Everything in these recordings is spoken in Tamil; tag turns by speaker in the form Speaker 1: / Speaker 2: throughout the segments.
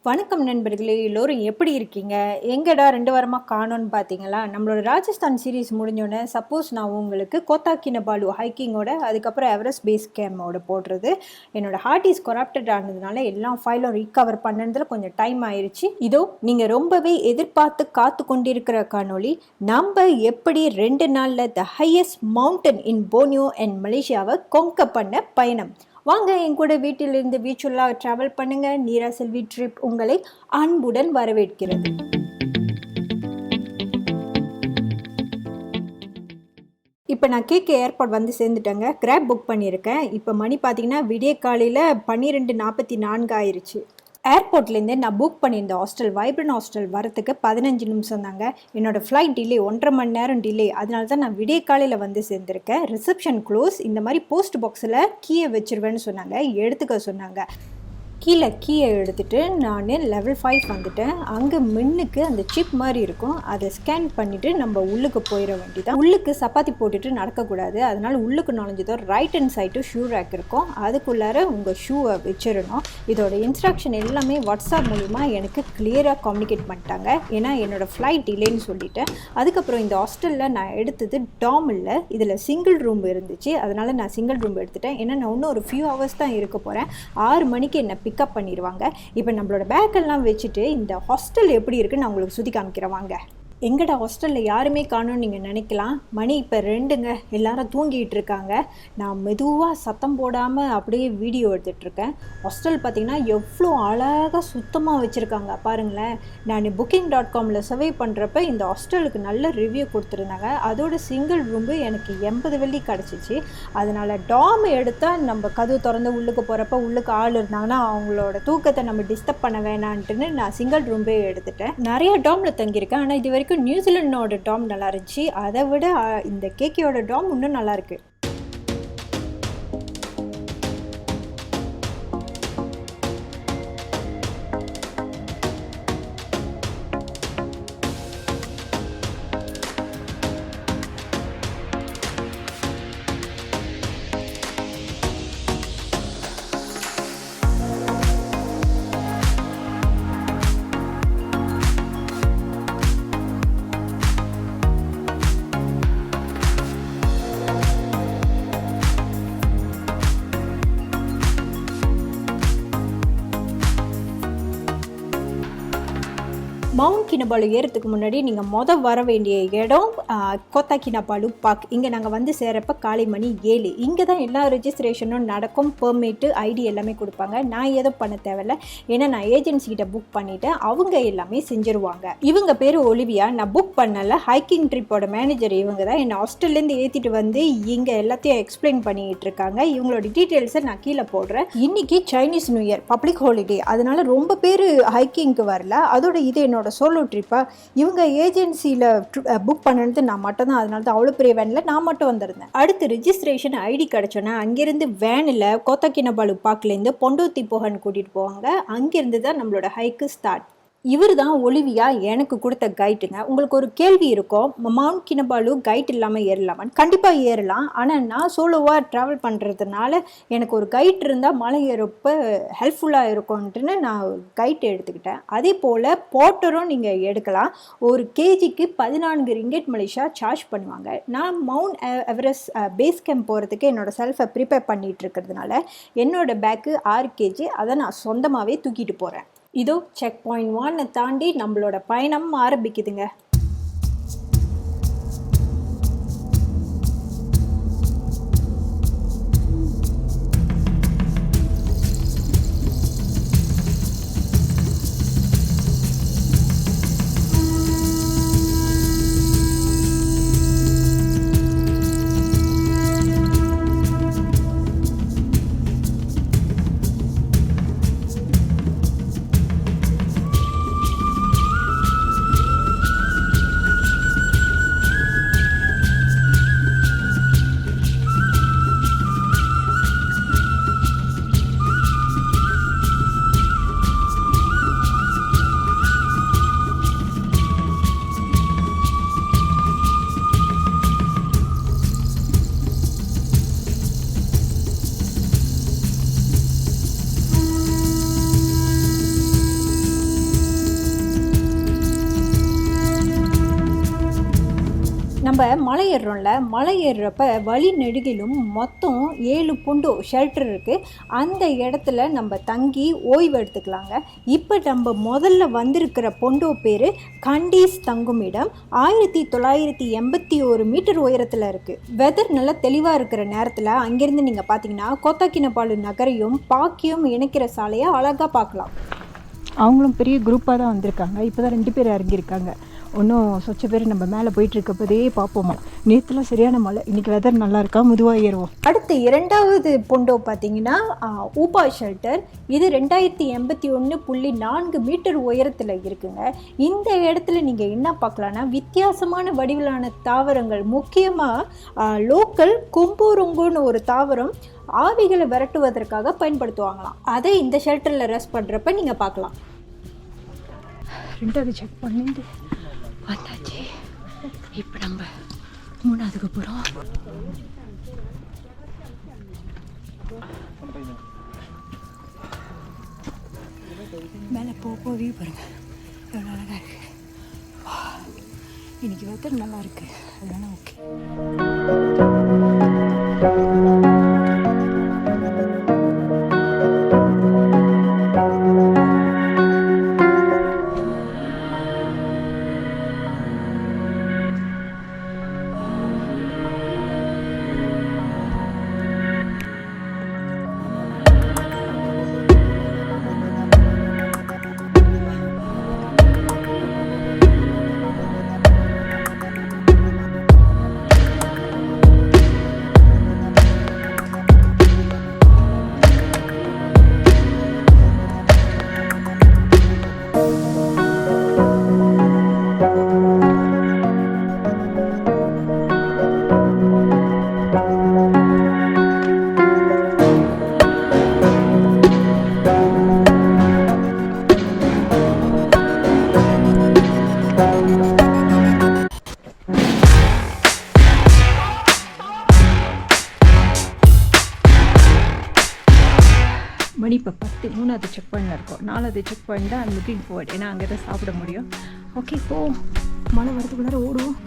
Speaker 1: வணக்கம் நண்பர்களே, எல்லோரும் எப்படி இருக்கீங்க? எங்கடா 2 வாரமா காணோன்னு பார்த்தீங்களா? நம்மளோட ராஜஸ்தான் சீரிஸ் முடிஞ்சோனே, சப்போஸ் நான் உங்களுக்கு கோத்தா கினபாலு ஹைக்கிங்கோட, அதுக்கப்புறம் எவரெஸ்ட் பேஸ் கேம்போட போடுறது, என்னோட ஹார்ட் இஸ் கொரப்டட் ஆனதுனால எல்லா ஃபைலும் ரீகவர் பண்ணதுல கொஞ்சம் டைம் ஆயிருச்சு. இதோ நீங்க ரொம்பவே எதிர்பார்த்து காத்து கொண்டிருக்கிற காணொளி, நம்ம எப்படி 2 நாள்ல the highest mountain in Borneo and மலேசியாவை கொங்க பண்ண பயணம். வாங்க என் கூட வீட்டிலிருந்து வீச்சுலாக ட்ராவல் பண்ணுங்க. நீரா செல்வி ட்ரிப் உங்களை அன்புடன் வரவேற்கிறது. இப்போ நான் கேகே ஏர்போர்ட் வந்து சேர்ந்துட்டேங்க. கிராப் புக் பண்ணியிருக்கேன். இப்போ மணி பார்த்தீங்கன்னா விடிய காலையில் 12:44 ஆயிடுச்சு. ஏர்போர்ட்லேருந்து நான் புக் பண்ணியிருந்த ஹாஸ்டல் வைப்ரண்ட் ஹாஸ்டல் வரத்துக்கு 15 நிமிஷம் தாங்க. என்னோடய ஃப்ளைட் டிலே 1.5 மணி நேரம் டிலே. அதனால தான் நான் விடிய காலையில் வந்து சேர்ந்துருக்கேன். Reception close. இந்த மாதிரி போஸ்ட் பாக்ஸில் கீயை வச்சிருவேன்னு சொன்னாங்க, எடுத்துக்க சொன்னாங்க. கீயை எடுத்துகிட்டு நான் லெவல் 5 வந்துட்டேன். அங்கே மின்னுக்கு அந்த சிப் மாதிரி இருக்கும், அதை ஸ்கேன் பண்ணிவிட்டு நம்ம உள்ளுக்கு போயிட வேண்டியதான். உள்ளுக்கு சப்பாத்தி போட்டுட்டு நடக்கக்கூடாது. அதனால் உள்ளுக்கு நுழைஞ்சதோ right hand side shoe rack இருக்கும், அதுக்குள்ளார உங்கள் ஷூவை வச்சிடணும். இதோட இன்ஸ்ட்ரக்ஷன் எல்லாமே வாட்ஸ்அப் மூலிமா எனக்கு கிளியராக கம்யூனிகேட் பண்ணிட்டாங்க. ஏன்னா என்னோடய ஃப்ளைட் இல்லைன்னு சொல்லிவிட்டேன். அதுக்கப்புறம் இந்த ஹாஸ்டலில் நான் எடுத்தது டாம் இல்லை, இதில் சிங்கிள் ரூம் இருந்துச்சு. அதனால் நான் சிங்கிள் ரூம் எடுத்துட்டேன். ஏன்னா நான் இன்னும் ஒரு ஃபியூ ஹவர்ஸ் தான் இருக்க போகிறேன். 6 மணிக்கு என்னை பிக்கப் பண்ணிடுவாங்க. இப்போ நம்மளோட பேக்கெல்லாம் வச்சுட்டு இந்த ஹாஸ்டல் எப்படி இருக்குன்னு நான் உங்களுக்கு சுற்றி காமிக்கிறேன் வாங்க. எங்கடா ஹாஸ்டலில் யாருமே காணும்னு நீங்கள் நினைக்கலாம். மணி இப்போ 2ங்க, எல்லாரும் தூங்கிட்டு இருக்காங்க. நான் மெதுவாக சத்தம் போடாமல் அப்படியே வீடியோ எடுத்துகிட்ருக்கேன். ஹாஸ்டல் பார்த்திங்கன்னா எவ்வளோ அழகாக சுத்தமாக வச்சுருக்காங்க பாருங்களேன். நான் booking.comல சர்வே பண்ணுறப்ப இந்த ஹாஸ்டலுக்கு நல்ல ரிவ்யூ கொடுத்துருந்தாங்க. அதோட சிங்கிள் ரூம்பு எனக்கு 80 வெள்ளி கிடச்சிச்சு. அதனால் டாம் எடுத்தால் நம்ம கதவு திறந்து உள்ளுக்கு போகிறப்ப உள்ளுக்கு ஆள் இருந்தாங்கன்னா அவங்களோட தூக்கத்தை நம்ம டிஸ்டர்ப் பண்ண வேணான்ட்டுன்னு நான் சிங்கிள் ரூம்பே எடுத்துட்டேன். நிறைய டாமில் தங்கியிருக்கேன். ஆனால் இது வரைக்கும் நியூசிலாண்டோட டாம் நல்லா இருந்துச்சு. அதை விட இந்த கேகேயோட டாம் இன்னும் நல்லா இருக்கு. மவுண்ட் கினபாலு ஏறதுக்கு முன்னாடி நீங்கள் வர வேண்டிய இடம் கோத்தா கினபாலு பார்க். இங்கே நாங்கள் வந்து சேரப்போ காலை மணி 7. இங்கே தான் எல்லா ரெஜிஸ்ட்ரேஷனும் நடக்கும். பெர்மிட்டு, ஐடி எல்லாமே கொடுப்பாங்க. நான் எதுவும் பண்ண தேவையில்லை, ஏன்னா நான் ஏஜென்சிக்கிட்ட புக் பண்ணிவிட்டேன். அவங்க எல்லாமே செஞ்சுருவாங்க. இவங்க பேர் ஒலிவியா. நான் புக் பண்ணல, ஹைக்கிங் ட்ரிப்போட மேனேஜர் இவங்க தான். என்னை ஹாஸ்டல்லேருந்து ஏற்றிட்டு வந்து இங்கே எல்லாத்தையும் எக்ஸ்பிளைன் பண்ணிகிட்டு இருக்காங்க. இவங்களோட டீட்டெயில்ஸை நான் கீழே போடுறேன். இன்றைக்கி Chinese new year, public holiday, அதனால் ரொம்ப பேர் ஹைக்கிங்க்கு வரல. அதோட இது என்னோட சோலோ ட்ரிப்பாக இவங்க ஏஜென்சியில் புக் பண்ணது நான் மட்டும் தான். அதனால தான் அவ்வளோ பெரிய வேனில் நான் மட்டும் வந்திருந்தேன். அடுத்து ரிஜிஸ்ட்ரேஷன் ஐடி கிடச்சோன்னா அங்கேருந்து வேனில் கோத்தா கினபாலு பார்க்லேருந்து பொண்டோத்தி போகன்னு கூட்டிகிட்டு போவாங்க. அங்கேருந்து தான் நம்மளோட ஹைக்கு ஸ்டார்ட். இவர் தான் ஒலிவியா எனக்கு கொடுத்த கைட்டுங்க. உங்களுக்கு ஒரு கேள்வி இருக்கும், மவுண்ட் கினபாலு கைட் இல்லாமல் ஏறலாமான்னு. கண்டிப்பாக ஏறலாம். ஆனால் நான் சோலோவாக ட்ராவல் பண்ணுறதுனால எனக்கு ஒரு கைட் இருந்தால் மலை ஏறப்போ ஹெல்ப்ஃபுல்லாக இருக்கும்ன்ட்டுன்னு நான் கைட் எடுத்துக்கிட்டேன். அதே போல் போட்டரும் நீங்கள் எடுக்கலாம். ஒரு கேஜிக்கு 14 ரிங்கெட் மலேசியா சார்ஜ் பண்ணுவாங்க. நான் மவுண்ட் எவரெஸ்ட் பேஸ் கேம்ப் போகிறதுக்கு என்னோடய செல்ஃபை ப்ரிப்பேர் பண்ணிகிட்டு இருக்கிறதுனால என்னோடய பேக்கு 6 கேஜி, அதை நான் சொந்தமாகவே தூக்கிட்டு போகிறேன். இதோ செக் பாயிண்ட் 1 தாண்டி நம்மளோட பயணம் ஆரம்பிக்குதுங்க. நம்ம மலை ஏறுறோம்ல, மலை ஏறுறப்ப வழி நெடுகிலும் மொத்தம் 7 பொண்டோ ஷெல்டர் இருக்குது. அந்த இடத்துல நம்ம தங்கி ஓய்வு எடுத்துக்கலாங்க. இப்போ நம்ம முதல்ல வந்திருக்கிற பொண்டோ பேர் கண்டீஸ் தங்குமிடம். 1981 மீட்டர் உயரத்தில் இருக்குது. வெதர் நல்லா தெளிவாக இருக்கிற நேரத்தில் அங்கேருந்து நீங்கள் பார்த்தீங்கன்னா கோத்தாக்கினபாலு நகரையும் பாக்கியும் இணைக்கிற சாலையை அழகாக பார்க்கலாம். அவங்களும் பெரிய குரூப்பாக தான் வந்திருக்காங்க. இப்போ தான் 2 பேர் இறங்கியிருக்காங்க. ஒன்றும் சொச்ச பேர் நம்ம மேலே போயிட்டுருக்கப்பதே பார்ப்போமா. நேற்றுலாம் சரியான மழை, இன்றைக்கி வெதர் நல்லா இருக்கா, மெதுவாக ஏறுவோம். அடுத்து 2வது பொண்டோ பார்த்தீங்கன்னா ஊபா ஷெல்டர். இது 2081.4 மீட்டர் உயரத்தில் இருக்குங்க. இந்த இடத்துல நீங்கள் என்ன பார்க்கலான்னா வித்தியாசமான வடிவிலான தாவரங்கள், முக்கியமாக லோக்கல் கொம்போருங்கோன்னு ஒரு தாவரம் ஆவிகளை விரட்டுவதற்காக பயன்படுத்துவாங்களாம். அதை இந்த ஷெல்டரில் ரெஸ்ட் பண்ணுறப்ப நீங்கள் பார்க்கலாம். 2வது செக் பண்ணிட்டு வந்தாச்சு. இப்போ நம்ம 3வதுக்கு போகிறோம். மேலே போக வியூ பாருங்கள், எவ்வளோ அழகாக இருக்குது. இன்னைக்கு வெதர் நல்லா இருக்குது, அதனால ஓகே. மணி இப்போ 10. 3வது செக் பாயிண்டில் இருக்கோம். 4வது செக் பாயிண்ட் தான் லுக்கிங் ஃபார்வர்ட், ஏன்னா அங்கே தான் சாப்பிட முடியும். ஓகே, போ, மழை வரதுக்குள்ளார ஓடுவோம்.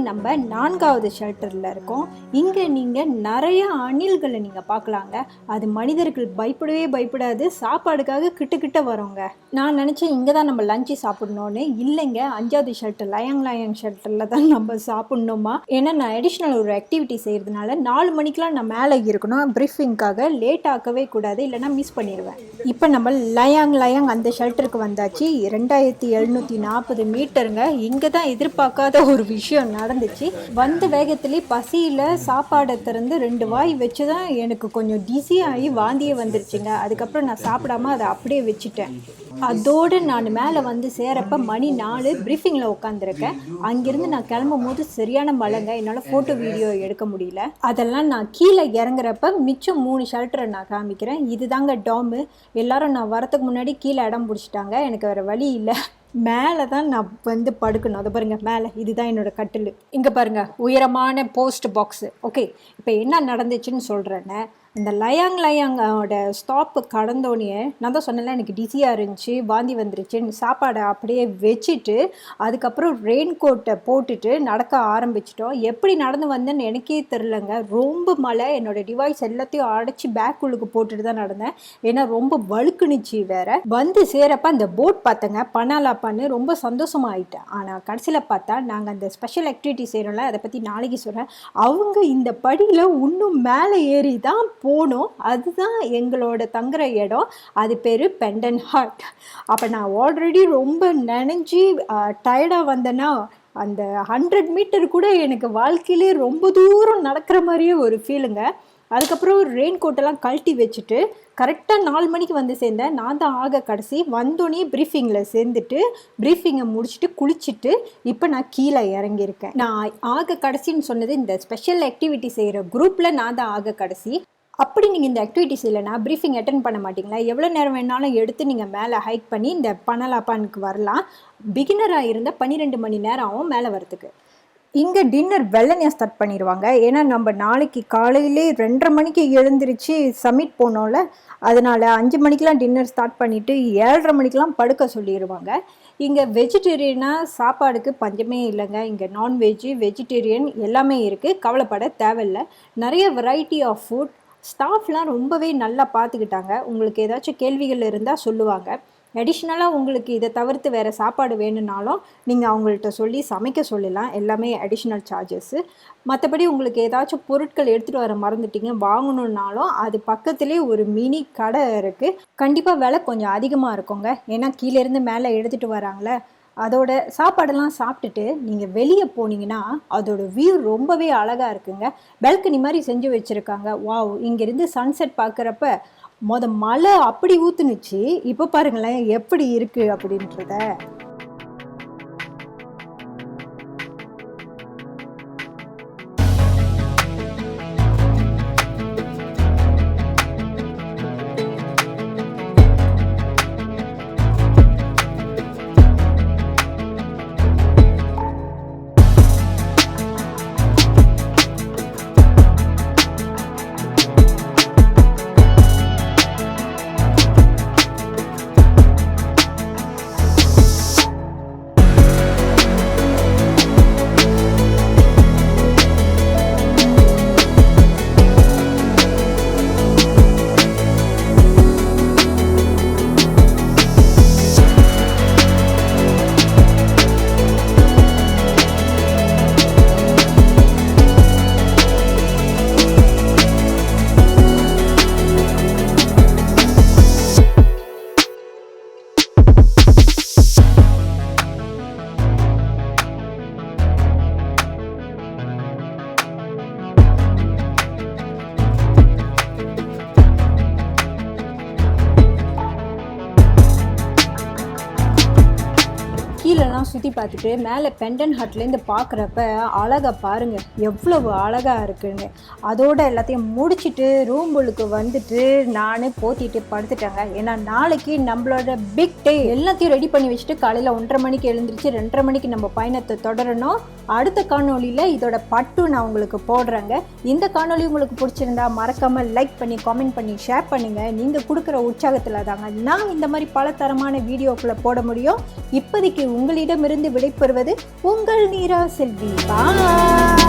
Speaker 1: நம்ம 4வது ஷெல்டரில் இருக்கோம். இங்கே நீங்கள் நிறைய அணில்களை நீங்கள் பார்க்கலாங்க. அது மனிதர்கள் பயப்படாது, சாப்பாடுக்காக கிட்ட வரோங்க. நான் நினச்சேன் இங்கே தான் நம்ம லஞ்சு சாப்பிட்ணுன்னு. இல்லைங்க, 5வது ஷெல்டர் லயாங் ஷெல்டரில் தான் நம்ம சாப்பிட்ணுமா. ஏன்னா நான் அடிஷ்னல் ஒரு ஆக்டிவிட்டி செய்கிறதுனால 4 மணிக்கெலாம் நான் மேலே இருக்கணும். ப்ரீஃபிங்காக லேட் ஆக்கவே கூடாது, இல்லைனா மிஸ் பண்ணிடுவேன். இப்போ நம்ம லயாங் அந்த ஷெல்டருக்கு வந்தாச்சு. 2740 மீட்டருங்க. இங்கே தான் எதிர்பார்க்காத ஒரு விஷயம் நடந்துச்சு. வந்த வேகத்திலே பசியில் சாப்பாடை திறந்து 2 வாய் வச்சு தான் எனக்கு கொஞ்சம் டிஸியாகி வாந்தியே வந்துருச்சுங்க. அதுக்கப்புறம் நான் சாப்பிடாம அதை அப்படியே வச்சுட்டேன். அதோடு நான் மேலே வந்து சேரப்போ மணி 4. ப்ரீஃபிங்கில் உட்காந்துருக்கேன். அங்கேருந்து நான் கிளம்பும் போது சரியான மழைங்க. என்னால் ஃபோட்டோ வீடியோ எடுக்க முடியல. அதெல்லாம் நான் கீழே இறங்குறப்ப மிச்சம் 3 ஷெல்டரை நான் காமிக்கிறேன். இது தாங்க டாமு. எல்லாரும் நான் வரத்துக்கு முன்னாடி கீழே இடம் பிடிச்சிட்டாங்க. எனக்கு வேறு வழி இல்லை. மேலே தான் நான் வந்து படுக்கணும். அதை பாருங்கள், மேலே இதுதான் என்னோடய கட்டில். இங்கே பாருங்கள், உயரமான போஸ்ட் பாக்ஸு. ஓகே, இப்போ என்ன நடந்துச்சுன்னு சொல்கிறேன்னு. இந்த லயாங்கோட ஸ்டாப்பு கடந்தோடனே நான் தான் சொன்னேன்ல எனக்கு டிஸியாக இருந்துச்சு, வாந்தி வந்துருச்சு. சாப்பாடை அப்படியே வச்சுட்டு அதுக்கப்புறம் ரெயின் கோட்டை போட்டுட்டு நடக்க ஆரம்பிச்சிட்டோம். எப்படி நடந்து வந்தேன்னு எனக்கே தெரிலங்க. ரொம்ப மழை. என்னோடய டிவைஸ் எல்லாத்தையும் அடைச்சி பேக்குள்ளுக்கு போட்டுட்டு தான் நடந்தேன். ஏன்னா ரொம்ப வழுக்குனுச்சு வேற. வந்து சேரப்ப அந்த போட் பார்த்தேங்க, பனாலாப்பான்னு. ரொம்ப சந்தோஷமாயிட்டேன். ஆனால் கடைசியில் பார்த்தா நாங்கள் அந்த ஸ்பெஷல் ஆக்டிவிட்டி செய்கிறோம்ல, அதை பற்றி நாளைக்கு சொல்கிறேன். அவங்க இந்த படியில் இன்னும் மேலே ஏறி தான் போனோம். அதுதான் எங்களோட தங்குற இடம். அது பேர் பெண்டன் ஹட். அப்போ நான் ஆல்ரெடி ரொம்ப நினைஞ்சி டயர்டாக வந்தேன்னா அந்த 100 மீட்டர் கூட எனக்கு வாழ்க்கையிலே ரொம்ப தூரம் நடக்கிற மாதிரியே ஒரு ஃபீலுங்க. அதுக்கப்புறம் ரெயின் கோட்டெல்லாம் கழட்டி வச்சுட்டு கரெக்டாக 4 மணிக்கு வந்து சேர்ந்தேன். நான் தான் ஆக கடைசி. வந்தோடனே ப்ரீஃபிங்கில் சேர்ந்துட்டு ப்ரீஃபிங்கை முடிச்சுட்டு குளிச்சுட்டு இப்போ நான் கீழே இறங்கியிருக்கேன். நான் ஆக கடைசின்னு சொன்னது இந்த ஸ்பெஷல் ஆக்டிவிட்டி செய்கிற குரூப்பில் நான் தான் ஆக கடைசி. அப்படி நீங்கள் இந்த ஆக்டிவிட்டிஸ் இல்லைனா ப்ரீஃபிங் அட்டென்ட் பண்ண மாட்டிங்களா? எவ்வளோ நேரம் வேணாலும் எடுத்து நீங்கள் மேலே ஹைக் பண்ணி இந்த பனலாப்பானுக்கு வரலாம். பிகினராக இருந்தால் 12 மணி நேரம் ஆகும் மேலே வரத்துக்கு. இங்கே டின்னர் வெள்ளனையாக ஸ்டார்ட் பண்ணிடுவாங்க. ஏன்னா நம்ம நாளைக்கு காலையிலே 2:30 மணிக்கு எழுந்திரிச்சு சமிட் போனோம்ல, அதனால் 5 மணிக்கெலாம் டின்னர் ஸ்டார்ட் பண்ணிவிட்டு 7:30 மணிக்கெலாம் படுக்க சொல்லிடுவாங்க. இங்கே வெஜிடேரியனாக சாப்பாடுக்கு பஞ்சமே இல்லைங்க. இங்கே நான்வெஜ்ஜு வெஜிடேரியன் எல்லாமே இருக்குது, கவலைப்பட தேவையில்லை. நிறைய வெரைட்டி ஆஃப் ஃபுட். ஸ்டாஃப்லாம் ரொம்பவே நல்லா பார்த்துக்கிட்டாங்க. உங்களுக்கு ஏதாச்சும் கேள்விகள் இருந்தால் சொல்லுவாங்க. அடிஷ்னலாக உங்களுக்கு இதை தவிர்த்து வேறு சாப்பாடு வேணும்னாலும் நீங்கள் அவங்கள்ட்ட சொல்லி சமைக்க சொல்லலாம். எல்லாமே அடிஷ்னல் சார்ஜஸ்ஸு. மற்றபடி உங்களுக்கு ஏதாச்சும் பொருட்கள் எடுத்துகிட்டு வர மறந்துட்டீங்க வாங்கணுன்னாலும் அது பக்கத்துலேயே ஒரு மினி கடை இருக்குது. கண்டிப்பாக விலை கொஞ்சம் அதிகமாக இருக்குங்க. ஏன்னா கீழேருந்து மேலே எடுத்துகிட்டு வராங்களே. அதோட சாப்பாடெல்லாம் சாப்பிட்டுட்டு நீங்கள் வெளியே போனீங்கன்னா அதோட வியூ ரொம்பவே அழகாக இருக்குங்க. பால்கனி மாதிரி செஞ்சு வச்சுருக்காங்க. வாவ்! இங்கேருந்து சன்செட் பார்க்குறப்ப மழை அப்படி ஊற்றுனுச்சு. இப்போ பாருங்களேன் எப்படி இருக்குது அப்படின்றத. கீழெல்லாம் சுற்றி பார்த்துட்டு மேலே பெண்டன் ஹட்லேருந்து பார்க்குறப்ப அழகாக பாருங்கள் எவ்வளவு அழகாக இருக்குன்னு. அதோட எல்லாத்தையும் முடிச்சுட்டு ரூம்புக்கு வந்துட்டு நான் போத்திட்டு படுத்துட்டேங்க. ஏன்னா நாளைக்கு நம்மளோட பிக் டே. எல்லாத்தையும் ரெடி பண்ணி வச்சுட்டு காலையில் 1:30 மணிக்கு எழுந்திரிச்சு 2:30 மணிக்கு நம்ம பயணத்தை தொடரணும். அடுத்த காணொலியில் இதோட பட்டு நான் உங்களுக்கு போடுறேங்க. இந்த காணொலி உங்களுக்கு பிடிச்சிருந்தா மறக்காமல் லைக் பண்ணி கமெண்ட் பண்ணி ஷேர் பண்ணுங்கள். நீங்கள் கொடுக்குற உற்சாகத்தில் தாங்க நான் இந்த மாதிரி பல தரமான வீடியோக்களை போட முடியும். இப்போதைக்கு உங்களிடமிருந்து விடைபெறுவது உங்கள் நீரா செல்வி. பாய்.